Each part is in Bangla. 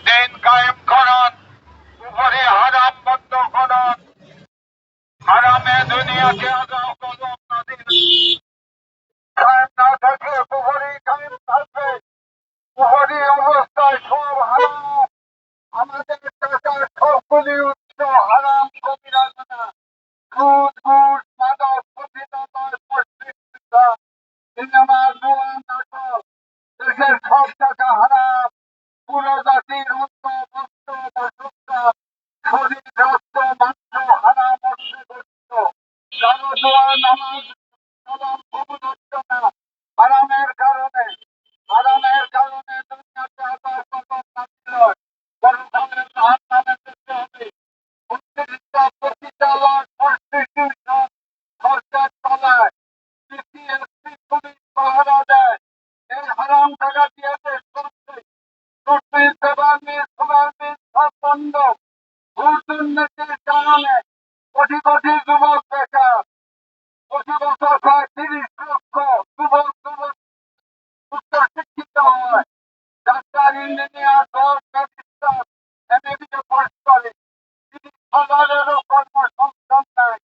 দিন কায়েম করুন, উপরে হারাম বন্ধ করুন, হারামে দুনিয়াকে আজাব গজব না দিন। কায়েম না থাকলে কুফরি কায়েম থাকবে। কুফরি অবস্থায় সব হারাম। আমাদের টাকার সবগুলি উৎস হারাম কবিরা গুনাহ। সুদ, ঘুষ, মাদক, পতিতালয়, পশ্চিমা, সিনেমা, জুয়া, নাটক, দেশের সব টাকা হারাম। পুরো জাতির অন্ত, বস্ত্র, বাসস্থান, শরীর, রক্ত, মাংস হারাম অর্থে গঠিত। কারো দোয়া, নামাজ, সালাম কবুল হচ্ছে না হারামের কারণে। হারামের কারণে দুনিয়াতে আজাব গজব নাযিল হয়। পরকালে জাহান্নামে যেতে হবে। উত্তেজিত পতিতালয়, প্রস্টিটিউশন সরকার চালায়। পিটিএসপি পুলিশ পাহারা দেয়। এই হারাম টাকা দিয়ে দেশ চলছে। লুটমিল, পেপার মিল, সুগার মিল সব বন্ধ। ঘুষ দুর্নীতির কারণে কোটি কোটি যুবক বেকার। প্রতি বছর প্রায় ৩০ লক্ষ যুবক যুবক উচ্চ শিক্ষিত হয়। ডাক্তার, ইঞ্জিনিয়ার, জজ, ম্যাজিস্ট্রেট, এমবিবিএস কোর্স করে। ৩০,০০০-এরও কর্মসংস্থান নাই।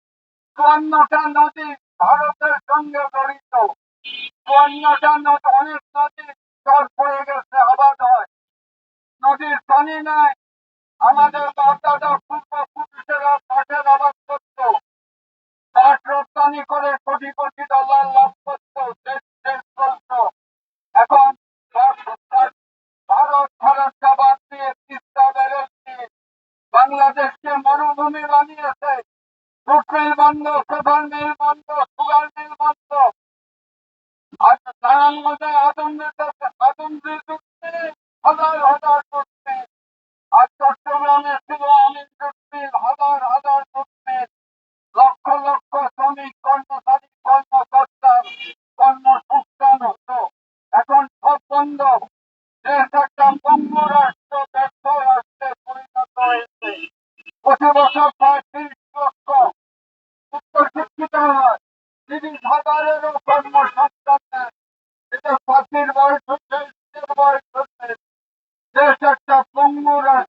৫৪টা নদী ভারতের সঙ্গে জড়িত। ৫৪টা নদী, অনেক নদী জল পড়ে গেছে, আবাদ হয়। নদীর পানি নাই। আমাদের বাপদাদা পূর্বপুরুষেরা পাটের আবাদ করত। পাট রপ্তানি করে কোটি কোটি ডলার লাভ করত। দেশ দেশ চলত। এখন ভারত খরচটা বাদ দিয়ে তিস্তা ব্যারেজ দিয়ে বাংলাদেশকে মরুভূমি বানিয়েছে। রুটমিল বন্ধ, পেপার মিল বন্ধ, সুগার মিল বন্ধ। আর নারায়ণগঞ্জে আদমদের ঢুকছে, হাজার হাজার ঢুকছে। আর চট্টগ্রামে ছিল আমিন ঢুকছিল, হাজার হাজার ঢুকছে। লক্ষ লক্ষ শ্রমিক, কর্মচারী, কর্মকর্তার কর্মসংস্থান হতো। এখন সব বন্ধ। দেশ একটা পঙ্গু রাষ্ট্র, ব্যর্থ রাষ্ট্রে পরিণত হয়েছে। প্রতি বছর প্রায় ৩০ লক্ষ উচ্চশিক্ষিত হয়। ৩০,০০০-এরও কর্মসংস্থান নেই। এটা চাকরির বয়স হচ্ছে, স্ত্রীর বয়স হচ্ছে। দেশ একটা পঙ্গু রাষ্ট্র।